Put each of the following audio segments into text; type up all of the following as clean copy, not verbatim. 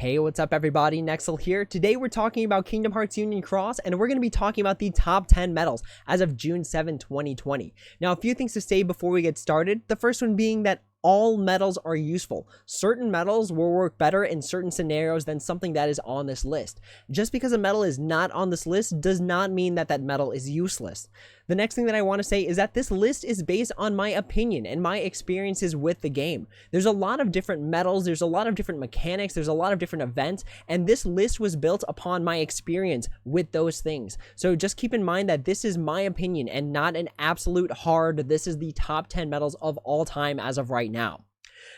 Hey, what's up everybody, Nexel here. Today we're talking about Kingdom Hearts Union Cross, and we're going to be talking about the top 10 medals as of June 7, 2020. Now, a few things to say before we get started. The first one being that all medals are useful. Certain medals will work better in certain scenarios than something that is on this list. Just because a medal is not on this list does not mean that that medal is useless. The next thing that I want to say is that this list is based on my opinion and my experiences with the game. There's a lot of different medals, there's a lot of different mechanics, there's a lot of different events, and this list was built upon my experience with those things. So just keep in mind that this is my opinion and not an absolute hard, this is the top 10 medals of all time as of right now.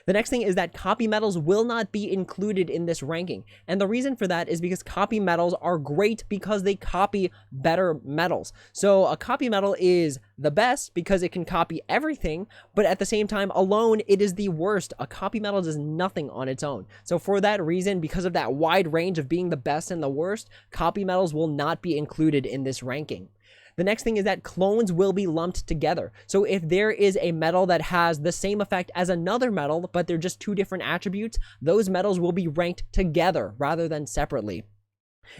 The next thing is that copy medals will not be included in this ranking, and the reason for that is because copy medals are great because they copy better medals. So a copy medal is the best because it can copy everything, but at the same time alone it is the worst. A copy medal does nothing on its own. So for that reason, because of that wide range of being the best and the worst, copy medals will not be included in this ranking. The next thing is that clones will be lumped together. So if there is a medal that has the same effect as another medal, but they're just two different attributes, those medals will be ranked together rather than separately.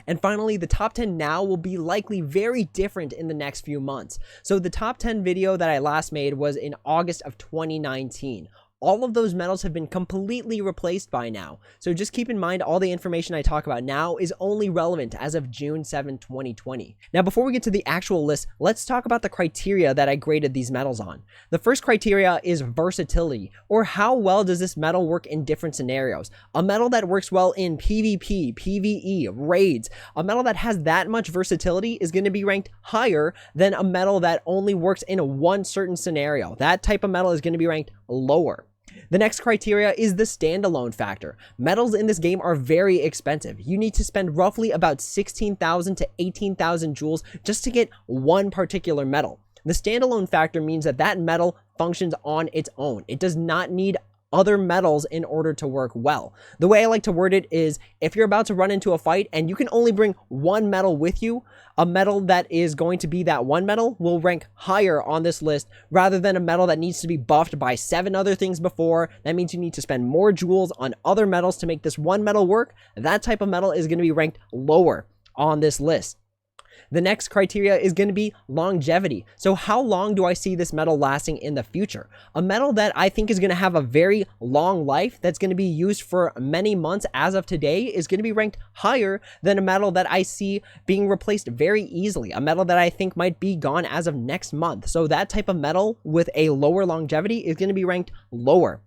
And finally, the top 10 now will be likely very different in the next few months. So the top 10 video that I last made was in August of 2019. All of those medals have been completely replaced by now. So just keep in mind all the information I talk about now is only relevant as of June 7, 2020. Now, before we get to the actual list, let's talk about the criteria that I graded these medals on. The first criteria is versatility, or how well does this medal work in different scenarios. A medal that works well in PvP, PvE, raids, a medal that has that much versatility is going to be ranked higher than a medal that only works in one certain scenario. That type of medal is going to be ranked lower. The next criteria is the standalone factor. Medals in this game are very expensive. You need to spend roughly about 16,000 to 18,000 jewels just to get one particular medal. The standalone factor means that that medal functions on its own. It does not need other medals in order to work well. The way I like to word it is, if you're about to run into a fight and you can only bring one medal with you, a medal that is going to be that one medal will rank higher on this list rather than a medal that needs to be buffed by 7 other things before. That means you need to spend more jewels on other medals to make this one medal work. That type of medal is going to be ranked lower on this list. The next criteria is going to be longevity. So how long do I see this medal lasting in the future? A medal that I think is going to have a very long life, that's going to be used for many months as of today, is going to be ranked higher than a medal that I see being replaced very easily. A medal that I think might be gone as of next month. So that type of medal with a lower longevity is going to be ranked lower.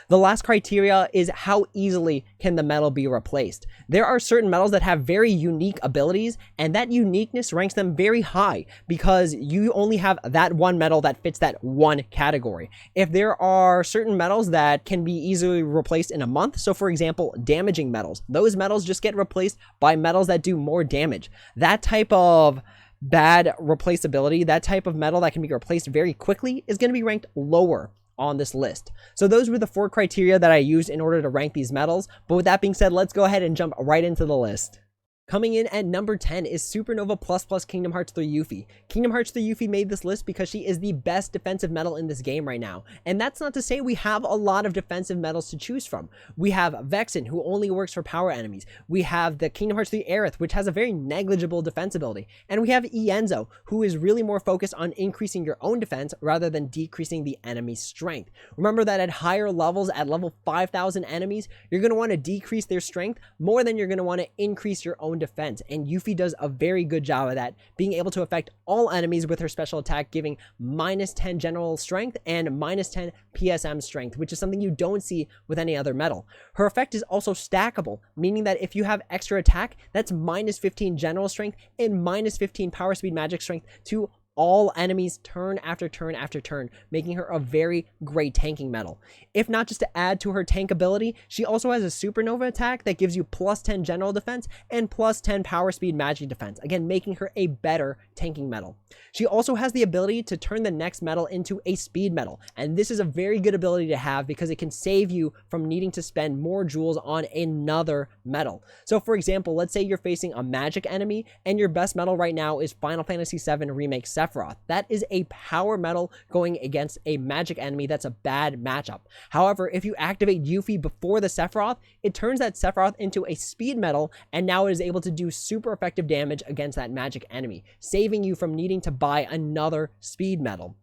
The last criteria is how easily can the medal be replaced. There are certain medals that have very unique abilities, and that uniqueness ranks them very high because you only have that one medal that fits that one category. If there are certain medals that can be easily replaced in a month, so for example, damaging medals, those medals just get replaced by medals that do more damage. That type of bad replaceability, that type of medal that can be replaced very quickly is going to be ranked lower on this list. So those were the 4 criteria that I used in order to rank these medals. But with that being said, let's go ahead and jump right into the list. Coming in at number 10 is Supernova++ Kingdom Hearts 3 Yuffie. Kingdom Hearts 3 Yuffie made this list because she is the best defensive medal in this game right now. And that's not to say we have a lot of defensive medals to choose from. We have Vexen, who only works for power enemies. We have the Kingdom Hearts 3 Aerith, which has a very negligible defense ability. And we have Ienzo, who is really more focused on increasing your own defense rather than decreasing the enemy's strength. Remember that at higher levels, at level 5,000 enemies, you're going to want to decrease their strength more than you're going to want to increase your own defense, and Yuffie does a very good job of that, being able to affect all enemies with her special attack, giving -10 general strength and -10 PSM strength, which is something you don't see with any other medal. Her effect is also stackable, meaning that if you have extra attack, that's -15 general strength and -15 power speed magic strength to all enemies turn after turn after turn, making her a very great tanking medal. If not just to add to her tank ability, she also has a supernova attack that gives you +10 general defense and +10 power speed magic defense, again making her a better tanking medal. She also has the ability to turn the next medal into a speed medal, and this is a very good ability to have because it can save you from needing to spend more jewels on another medal. So for example, let's say you're facing a magic enemy and your best medal right now is Final Fantasy VII Remake Sephiroth. Sephiroth. That is a power metal going against a magic enemy that's a bad matchup. However, if you activate Yuffie before the Sephiroth, it turns that Sephiroth into a speed metal, and now it is able to do super effective damage against that magic enemy, saving you from needing to buy another speed metal.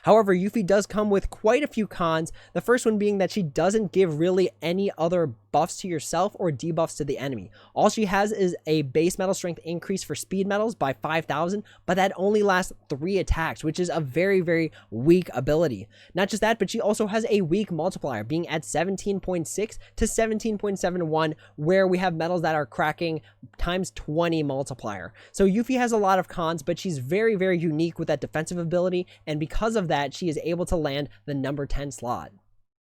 However, Yuffie does come with quite a few cons, the first one being that she doesn't give really any other buffs to yourself or debuffs to the enemy. All she has is a base metal strength increase for speed metals by 5,000, but that only lasts 3 attacks, which is a very, very weak ability. Not just that, but she also has a weak multiplier, being at 17.6 to 17.71, where we have metals that are cracking times 20 multiplier. So Yuffie has a lot of cons, but she's very, very unique with that defensive ability, and because of that, she is able to land the number 10 slot.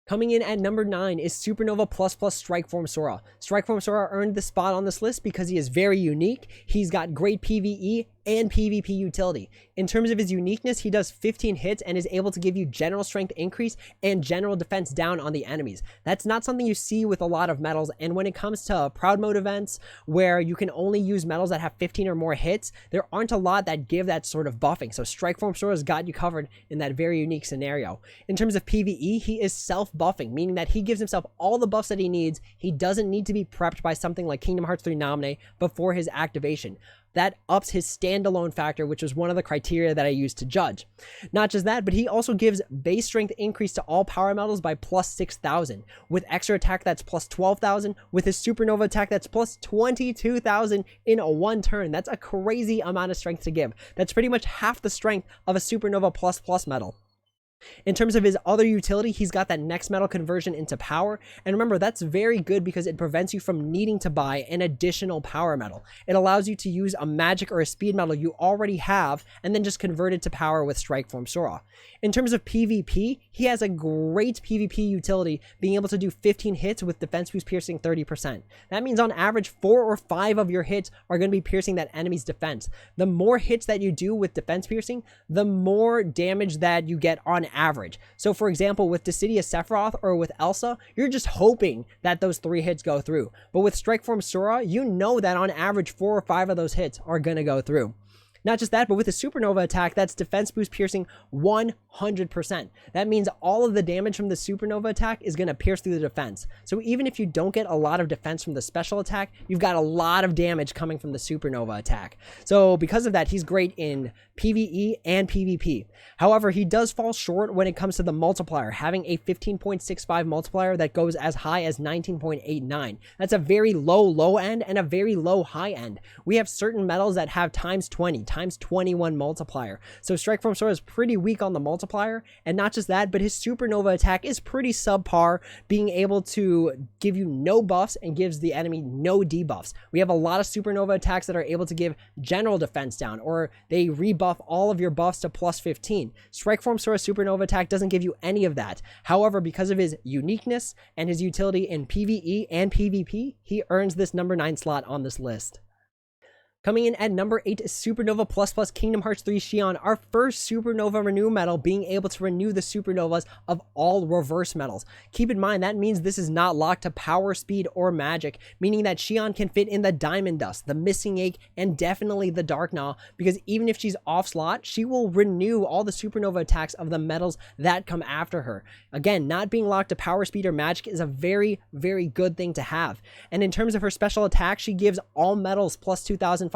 Coming in at number 9 is Supernova ++ Strikeform Sora. Strikeform Sora earned the spot on this list because he is very unique. He's got great PvE and PvP utility. In terms of his uniqueness, he does 15 hits and is able to give you general strength increase and general defense down on the enemies. That's not something you see with a lot of metals, and when it comes to Proud Mode events where you can only use metals that have 15 or more hits, there aren't a lot that give that sort of buffing, so Strikeform Sora's got you covered in that very unique scenario. In terms of PvE, he is self-buffing, meaning that he gives himself all the buffs that he needs. He doesn't need to be prepped by something like Kingdom Hearts 3 Nominee before his activation. That ups his standalone factor, which was one of the criteria that I used to judge. Not just that, but he also gives base strength increase to all power metals by +6,000, with extra attack that's +12,000, with his supernova attack that's +22,000 in a one turn. That's a crazy amount of strength to give. That's pretty much half the strength of a supernova ++ metal. In terms of his other utility, he's got that next metal conversion into power, and remember, that's very good because it prevents you from needing to buy an additional power metal. It allows you to use a magic or a speed metal you already have and then just convert it to power with Strikeform Sora. In terms of PvP, he has a great PvP utility, being able to do 15 hits with defense boost piercing 30%. That means on average 4 or 5 of your hits are going to be piercing that enemy's defense. The more hits that you do with defense piercing, the more damage that you get on average. So for example, with Dissidia Sephiroth or with Elsa, you're just hoping that those 3 hits go through. But with Strikeform Sora, you know that on average 4 or 5 of those hits are going to go through. Not just that, but with a supernova attack, that's defense boost piercing 100%. That means all of the damage from the supernova attack is going to pierce through the defense. So even if you don't get a lot of defense from the special attack, you've got a lot of damage coming from the supernova attack. So because of that, he's great in PvE and PvP. However, he does fall short when it comes to the multiplier, having a 15.65 multiplier that goes as high as 19.89. That's a very low end and a very low high end. We have certain metals that have times 20, times 21 multiplier. So Strikeform Sora is pretty weak on the multiplier, and not just that, but his supernova attack is pretty subpar, being able to give you no buffs and gives the enemy no debuffs. We have a lot of supernova attacks that are able to give general defense down, or they rebuff all of your buffs to +15. Strikeform Sora's supernova attack doesn't give you any of that. However, because of his uniqueness and his utility in PvE and PvP, he earns this number 9 slot on this list. Coming in at number 8 is Supernova ++ Kingdom Hearts 3 Xion, our first Supernova Renew medal, being able to renew the Supernovas of all reverse metals. Keep in mind, that means this is not locked to power, speed, or magic, meaning that Xion can fit in the Diamond Dust, the Missing Ache, and definitely the Dark Gnaw, because even if she's off slot, she will renew all the Supernova attacks of the metals that come after her. Again, not being locked to power, speed, or magic is a very, very good thing to have. And in terms of her special attack, she gives all metals +2,500.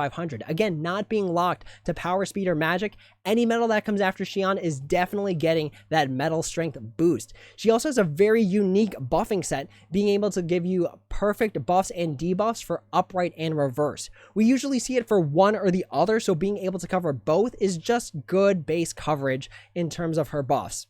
Again, not being locked to power, speed, or magic, any metal that comes after Xion is definitely getting that metal strength boost. She also has a very unique buffing set, being able to give you perfect buffs and debuffs for upright and reverse. We usually see it for one or the other, so being able to cover both is just good base coverage in terms of her buffs.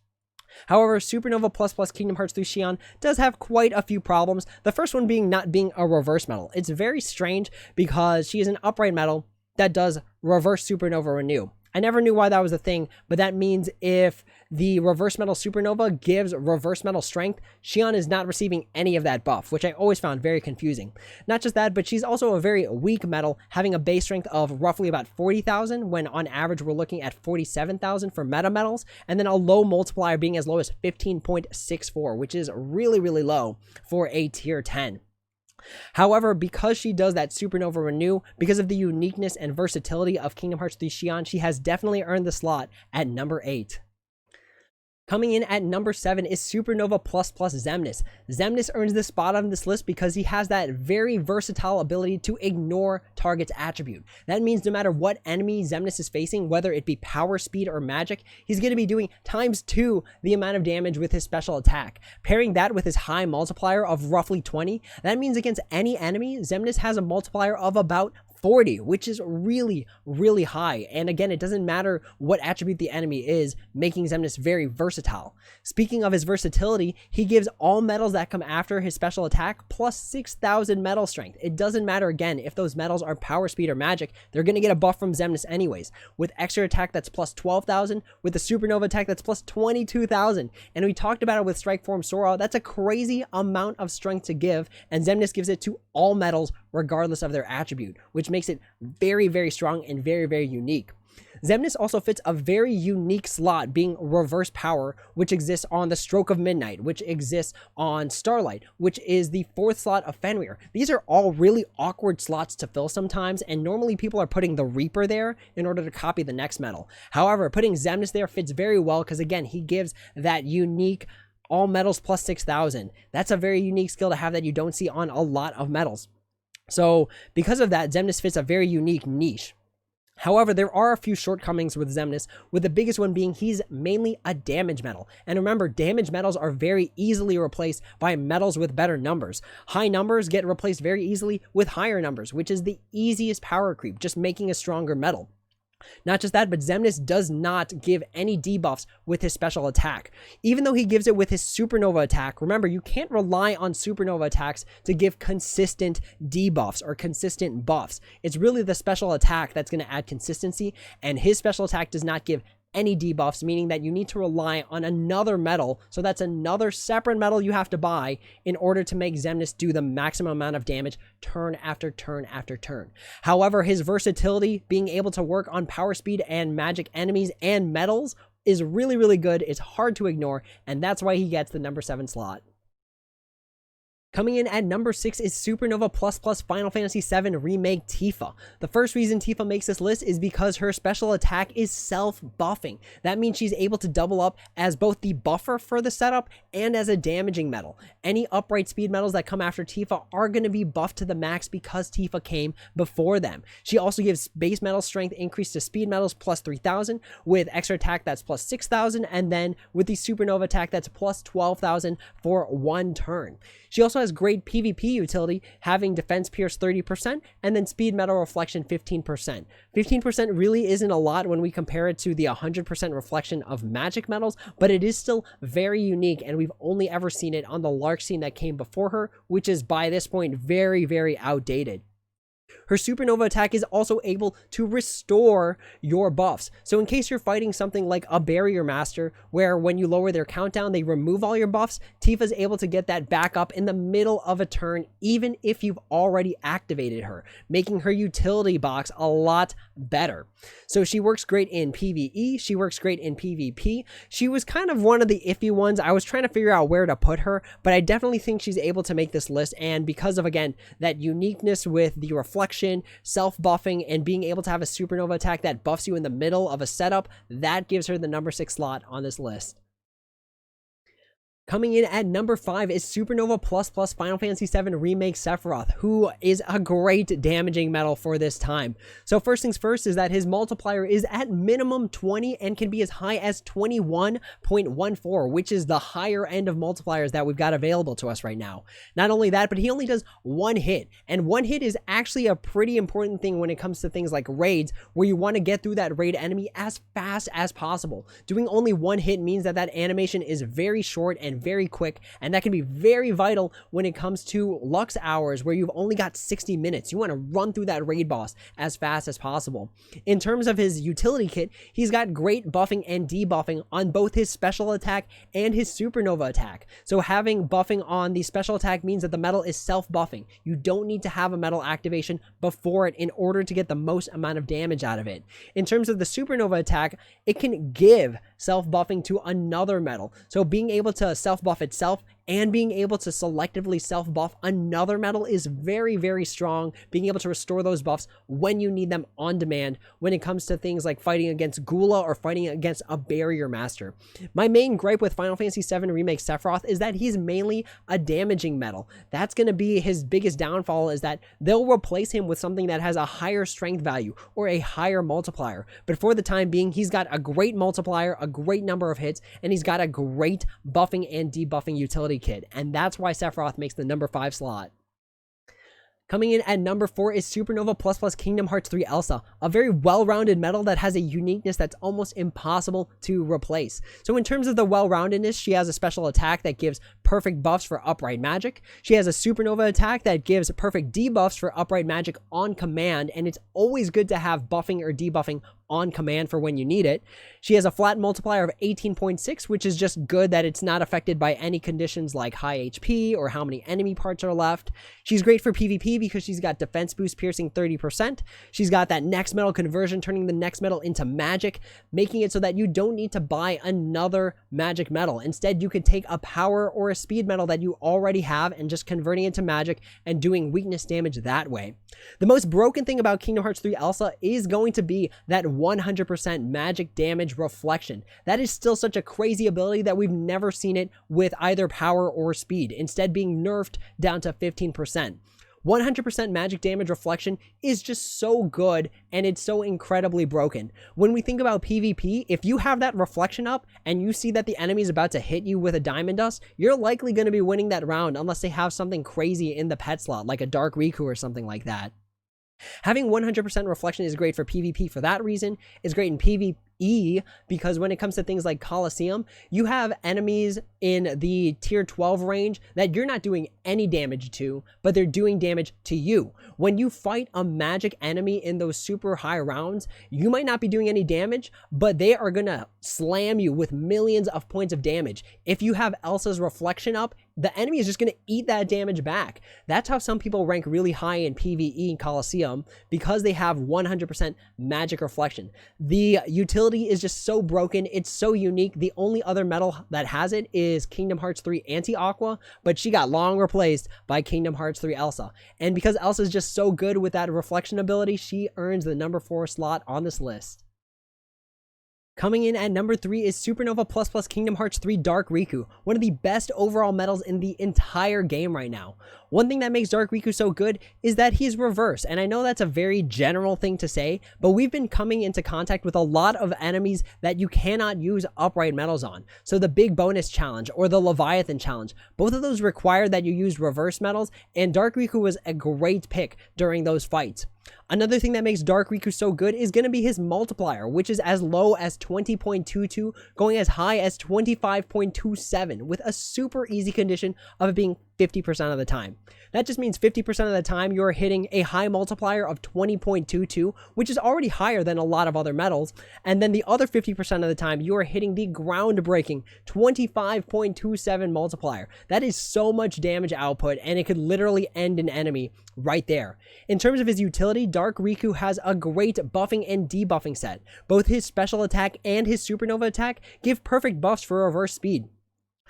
However, Supernova ++ Kingdom Hearts 3 Xion does have quite a few problems. The first one being not being a reverse metal. It's very strange because she is an upright metal that does reverse Supernova Renew. I never knew why that was a thing, but that means if the reverse metal Supernova gives reverse metal strength, Xion is not receiving any of that buff, which I always found very confusing. Not just that, but she's also a very weak metal, having a base strength of roughly about 40,000, when on average we're looking at 47,000 for meta metals, and then a low multiplier being as low as 15.64, which is really, really low for a tier 10. However, because she does that Supernova Renew, because of the uniqueness and versatility of Kingdom Hearts 3 Xion, she has definitely earned the slot at number 8. Coming in at number 7 is Supernova Plus Xemnas. Xemnas earns this spot on this list because he has that very versatile ability to ignore target's attribute. That means no matter what enemy Xemnas is facing, whether it be power, speed, or magic, he's going to be doing ×2 the amount of damage with his special attack. Pairing that with his high multiplier of roughly 20, that means against any enemy, Xemnas has a multiplier of about 40, which is really, really high. And again, it doesn't matter what attribute the enemy is, making Xemnas very versatile. Speaking of his versatility, he gives all metals that come after his special attack plus 6,000 metal strength. It doesn't matter again if those metals are power, speed, or magic, they're going to get a buff from Xemnas anyways. With extra attack that's plus 12,000, with the Supernova attack that's plus 22,000. And we talked about it with Strike Form Sora, that's a crazy amount of strength to give, and Xemnas gives it to all metals regardless of their attribute, which makes it very, very strong and very, very unique. Xemnas also fits a very unique slot, being reverse power, which exists on the Stroke of Midnight, which exists on Starlight, which is the 4th slot of Fenrir. These are all really awkward slots to fill sometimes, and normally people are putting the Reaper there in order to copy the next metal. However, putting Xemnas there fits very well because again, he gives that unique all metals plus 6,000. That's a very unique skill to have that you don't see on a lot of metals. So because of that, Xemnas fits a very unique niche. However, there are a few shortcomings with Xemnas, with the biggest one being he's mainly a damage metal. And remember, damage metals are very easily replaced by metals with better numbers. High numbers get replaced very easily with higher numbers, which is the easiest power creep, just making a stronger metal. Not just that, but Xemnas does not give any debuffs with his special attack. Even though he gives it with his Supernova attack, remember, you can't rely on Supernova attacks to give consistent debuffs or consistent buffs. It's really the special attack that's going to add consistency, and his special attack does not give any debuffs, meaning that you need to rely on another metal. So that's another separate metal you have to buy in order to make Xemnas do the maximum amount of damage turn after turn after turn. However, his versatility, being able to work on power, speed, and magic enemies and metals is really, really good. It's hard to ignore, and that's why he gets the number 7 slot. Coming in at number 6 is Supernova Plus Final Fantasy VII Remake Tifa. The first reason Tifa makes this list is because her special attack is self-buffing. That means she's able to double up as both the buffer for the setup and as a damaging metal. Any upright speed metals that come after Tifa are going to be buffed to the max because Tifa came before them. She also gives base metal strength increase to speed metals plus 3,000, with extra attack that's plus 6,000, and then with the Supernova attack that's plus 12,000 for 1 turn. She also has great PvP utility, having defense pierce 30% and then speed metal reflection 15%. 15% really isn't a lot when we compare it to the 100% reflection of magic metals, but it is still very unique, and we've only ever seen it on the Lark scene that came before her, which is by this point very, very outdated. Her Supernova attack is also able to restore your buffs. So in case you're fighting something like a Barrier Master, where when you lower their countdown, they remove all your buffs, Tifa's able to get that back up in the middle of a turn, even if you've already activated her, making her utility box a lot better. So she works great in PvE, she works great in PvP. She was kind of one of the iffy ones. I was trying to figure out where to put her, but I definitely think she's able to make this list, and because of, again, that uniqueness with the reflection, self-buffing, and being able to have a Supernova attack that buffs you in the middle of a setup, that gives her the number 6 slot on this list. Coming in at number 5 is Supernova Plus Final Fantasy VII Remake Sephiroth, who is a great damaging metal for this time. So first things first is that his multiplier is at minimum 20 and can be as high as 21.14, which is the higher end of multipliers that we've got available to us right now. Not only that, but he only does 1 hit, and 1 hit is actually a pretty important thing when it comes to things like raids, where you want to get through that raid enemy as fast as possible. Doing only 1 hit means that that animation is very short and very quick, and that can be very vital when it comes to Lux hours where you've only got 60 minutes. You want to run through that raid boss as fast as possible. In terms of his utility kit, he's got great buffing and debuffing on both his special attack and his Supernova attack. So having buffing on the special attack means that the metal is self-buffing. You don't need to have a metal activation before it in order to get the most amount of damage out of it. In terms of the Supernova attack, it can give self-buffing to another metal. So being able to self-buff itself and being able to selectively self-buff another metal is very, very strong. Being able to restore those buffs when you need them on demand when it comes to things like fighting against Gula or fighting against a barrier master. My main gripe with Final Fantasy VII Remake Sephiroth is that he's mainly a damaging metal. That's going to be his biggest downfall, is that they'll replace him with something that has a higher strength value or a higher multiplier. But for the time being, he's got a great multiplier, a great number of hits, and he's got a great buffing and debuffing utility kit. And that's why Sephiroth makes the number 5 slot. Coming in at number 4 is Supernova ++ Kingdom Hearts 3 Elsa, a very well-rounded metal that has a uniqueness that's almost impossible to replace. So in terms of the well-roundedness, she has a special attack that gives perfect buffs for upright magic. She has a supernova attack that gives perfect debuffs for upright magic on command, and it's always good to have buffing or debuffing on command for when you need it. She has a flat multiplier of 18.6, which is just good that it's not affected by any conditions like high HP or how many enemy parts are left. She's great for PvP because she's got defense boost piercing 30%. She's got that next metal conversion, turning the next metal into magic, making it so that you don't need to buy another magic metal. Instead, you could take a power or a speed metal that you already have and just converting it to magic and doing weakness damage that way. The most broken thing about Kingdom Hearts 3 Elsa is going to be that 100% magic damage reflection. That is still such a crazy ability that we've never seen it with either power or speed, instead being nerfed down to 15%. 100% magic damage reflection is just so good, and it's so incredibly broken. When we think about PvP, if you have that reflection up and you see that the enemy is about to hit you with a diamond dust, you're likely going to be winning that round unless they have something crazy in the pet slot, like a Dark Riku or something like that. Having 100% reflection is great for PvP for that reason. It's great in PvE because when it comes to things like Colosseum, you have enemies in the tier 12 range that you're not doing any damage to, but they're doing damage to you. When you fight a magic enemy in those super high rounds, you might not be doing any damage, but they are gonna slam you with millions of points of damage. If you have Elsa's reflection up, the enemy is just going to eat that damage back. That's how some people rank really high in PvE in Colosseum, because they have 100% magic reflection. The utility is just so broken. It's so unique. The only other metal that has it is Kingdom Hearts 3 Anti-Aqua, but she got long replaced by Kingdom Hearts 3 Elsa. And because Elsa is just so good with that reflection ability, she earns the number 4 slot on this list. Coming in at number 3 is Supernova ++ Kingdom Hearts 3 Dark Riku, one of the best overall medals in the entire game right now. One thing that makes Dark Riku so good is that he's reverse, and I know that's a very general thing to say, but we've been coming into contact with a lot of enemies that you cannot use upright medals on. So the Big Bonus Challenge or the Leviathan Challenge, both of those require that you use reverse medals, and Dark Riku was a great pick during those fights. Another thing that makes Dark Riku so good is going to be his multiplier, which is as low as 20.22, going as high as 25.27, with a super easy condition of it being 50% of the time. That just means 50% of the time you're hitting a high multiplier of 20.22, which is already higher than a lot of other medals, and then the other 50% of the time you are hitting the groundbreaking 25.27 multiplier. That is so much damage output, and it could literally end an enemy right there. In terms of his utility, Dark Riku has a great buffing and debuffing set. Both his special attack and his supernova attack give perfect buffs for reverse speed.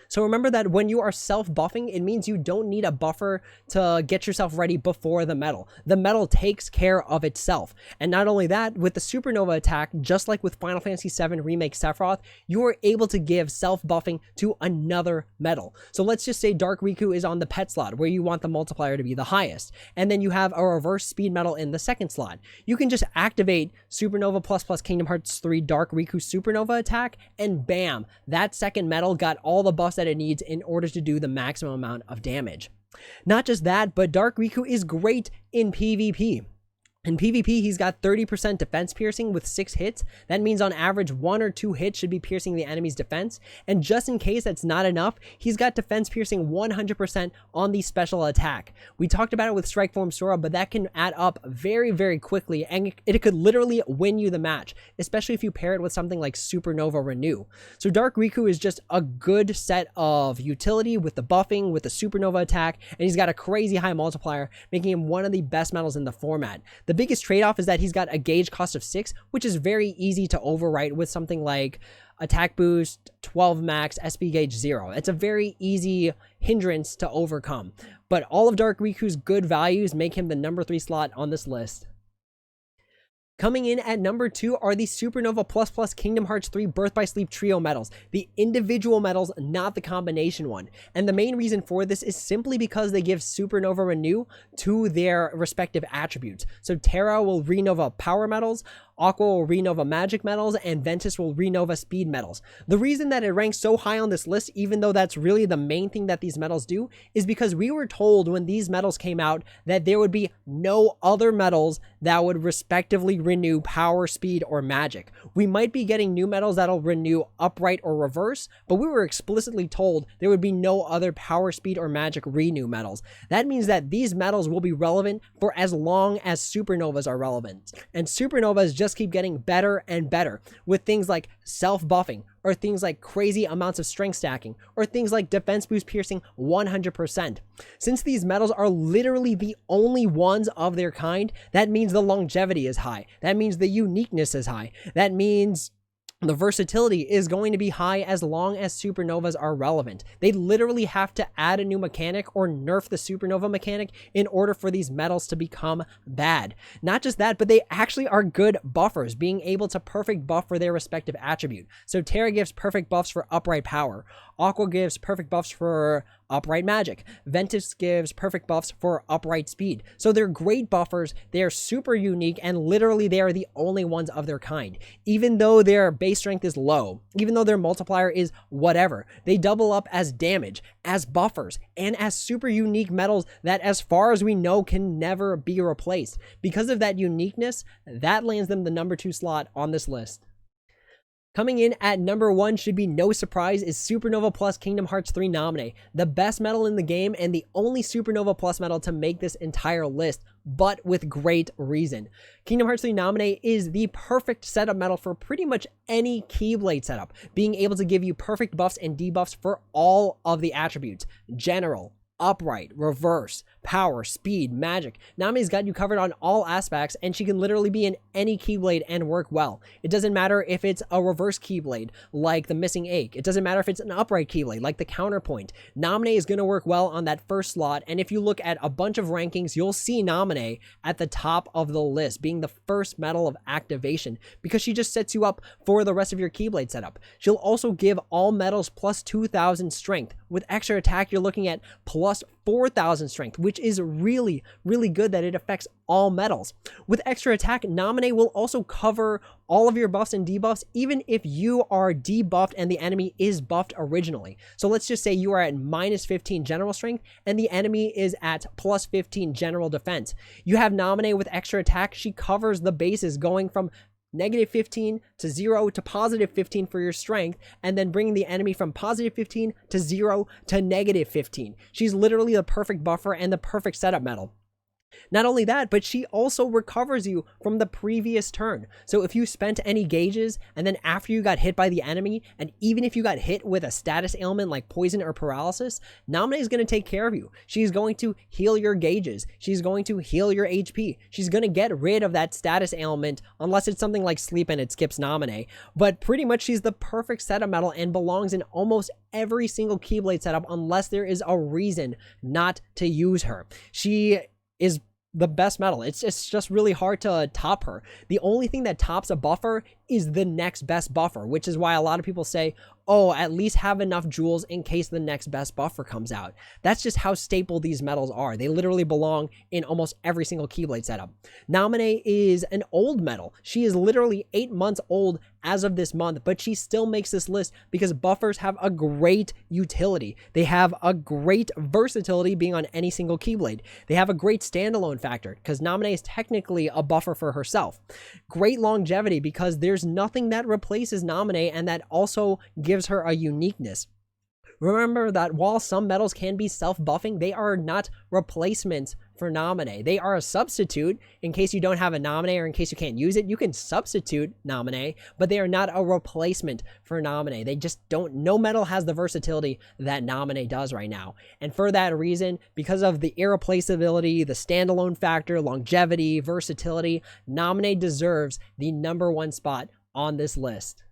So remember that when you are self-buffing, it means you don't need a buffer to get yourself ready before the medal. The medal takes care of itself. And not only that, with the supernova attack, just like with Final Fantasy VII Remake Sephiroth, you are able to give self-buffing to another medal. So let's just say Dark Riku is on the pet slot, where you want the multiplier to be the highest. And then you have a reverse speed medal in the second slot. You can just activate Supernova ++ Kingdom Hearts 3 Dark Riku supernova attack, and bam, that second medal got all the buffs that it needs in order to do the maximum amount of damage. Not just that, but Dark Riku is great in PvP. In PvP, he's got 30% defense piercing with 6 hits. That means on average 1 or 2 hits should be piercing the enemy's defense. And just in case that's not enough, he's got defense piercing 100% on the special attack. We talked about it with Strike Form Sora, but that can add up very, very quickly, and it could literally win you the match, especially if you pair it with something like Supernova Renew. So Dark Riku is just a good set of utility with the buffing, with the Supernova attack, and he's got a crazy high multiplier, making him one of the best medals in the format. The biggest trade-off is that he's got a gauge cost of 6, which is very easy to overwrite with something like attack boost 12 max, SP gauge 0. It's a very easy hindrance to overcome. But all of Dark Riku's good values make him the number 3 slot on this list. Coming in at number 2 are the Supernova Plus Kingdom Hearts 3 Birth by Sleep Trio medals, the individual medals, not the combination one. And the main reason for this is simply because they give Supernova Renew to their respective attributes. So Terra will Renova Power medals, Aqua will Renova Magic medals, and Ventus will Renova Speed medals. The reason that it ranks so high on this list, even though that's really the main thing that these medals do, is because we were told when these medals came out that there would be no other medals that would respectively renew Power, Speed, or Magic. We might be getting new medals that'll renew Upright or Reverse, but we were explicitly told there would be no other Power, Speed, or Magic renew medals. That means that these medals will be relevant for as long as Supernovas are relevant. And Supernovas just keep getting better and better with things like self-buffing, or things like crazy amounts of strength stacking, or things like defense boost piercing 100%. Since these medals are literally the only ones of their kind, that means the longevity is high. That means the uniqueness is high. That means the versatility is going to be high as long as Supernovas are relevant. They literally have to add a new mechanic or nerf the Supernova mechanic in order for these medals to become bad. Not just that, but they actually are good buffers, being able to perfect buff for their respective attribute. So Terra gives perfect buffs for Upright Power. Aqua gives perfect buffs for Upright Magic. Ventus gives perfect buffs for Upright Speed. So they're great buffers, they are super unique, and literally they are the only ones of their kind. Even though their base strength is low, even though their multiplier is whatever, they double up as damage, as buffers, and as super unique medals that, as far as we know, can never be replaced. Because of that uniqueness, that lands them the number 2 slot on this list. Coming in at number 1 should be no surprise is Supernova Plus Kingdom Hearts 3 Nominee, the best medal in the game and the only Supernova Plus medal to make this entire list, but with great reason. Kingdom Hearts 3 Nominee is the perfect setup medal for pretty much any Keyblade setup, being able to give you perfect buffs and debuffs for all of the attributes: General, Upright, Reverse, Power, Speed, Magic. Nami's got you covered on all aspects, and she can literally be in any Keyblade and work well. It doesn't matter if it's a Reverse Keyblade, like the Missing Ache. It doesn't matter if it's an Upright Keyblade, like the Counterpoint. Nominee is going to work well on that first slot, and if you look at a bunch of rankings, you'll see Nominee at the top of the list, being the first medal of activation, because she just sets you up for the rest of your Keyblade setup. She'll also give all medals plus 2,000 strength. With extra attack, you're looking at plus 4,000 strength, which is really, really good that it affects all medals. With extra attack, Nominee will also cover all of your buffs and debuffs, even if you are debuffed and the enemy is buffed originally. So let's just say you are at minus 15 general strength and the enemy is at plus 15 general defense. You have Nominee with extra attack. She covers the bases going from negative 15 to 0 to positive 15 for your strength, and then bringing the enemy from positive 15 to 0 to negative 15. She's literally the perfect buffer and the perfect setup medal. Not only that, but she also recovers you from the previous turn. So if you spent any gauges and then after you got hit by the enemy, and even if you got hit with a status ailment like poison or paralysis, Nominee is going to take care of you. She's going to heal your gauges. She's going to heal your HP. She's going to get rid of that status ailment unless it's something like sleep and it skips Nominee. But pretty much she's the perfect setup medal and belongs in almost every single Keyblade setup unless there is a reason not to use her. She is the best medal. It's just really hard to top her. The only thing that tops a buffer is the next best buffer, which is why a lot of people say, oh, at least have enough jewels in case the next best buffer comes out. That's just how staple these medals are. They literally belong in almost every single Keyblade setup. Nominee is an old medal. She is literally 8 months old as of this month, but she still makes this list because buffers have a great utility. They have a great versatility being on any single Keyblade. They have a great standalone factor because Nominee is technically a buffer for herself. Great longevity because there's nothing that replaces Nominee and that also gives her a uniqueness. Remember that while some medals can be self-buffing, they are not replacements for Nominee. They are a substitute in case you don't have a Nominee or in case you can't use it. You can substitute Nominee, but they are not a replacement for Nominee. They just don't, no medal has the versatility that Nominee does right now. And for that reason, because of the irreplaceability, the standalone factor, longevity, versatility, Nominee deserves the number 1 spot on this list.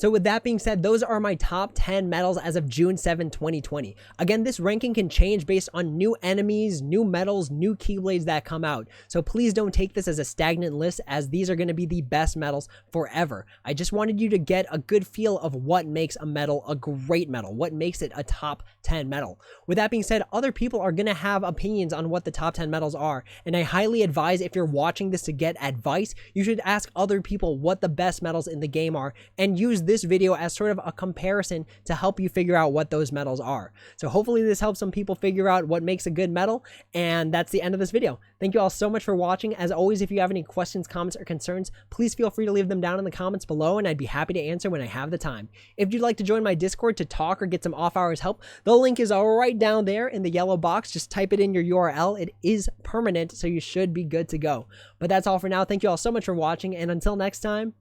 So with that being said, those are my top 10 metals as of June 7, 2020. Again, this ranking can change based on new enemies, new metals, new keyblades that come out. So please don't take this as a stagnant list, as these are going to be the best metals forever. I just wanted you to get a good feel of what makes a metal a great metal, what makes it a top 10 metal. With that being said, other people are going to have opinions on what the top 10 metals are, and I highly advise, if you're watching this to get advice, you should ask other people what the best metals in the game are and use this video as sort of a comparison to help you figure out what those metals are. So hopefully this helps some people figure out what makes a good metal, and that's the end of this video. Thank you all so much for watching. As always, if you have any questions, comments, or concerns, please feel free to leave them down in the comments below, and I'd be happy to answer when I have the time. If you'd like to join my Discord to talk or get some off-hours help, the link is right down there in the yellow box. Just type it in your URL. It is permanent, so you should be good to go. But that's all for now. Thank you all so much for watching, and until next time,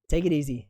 take it easy.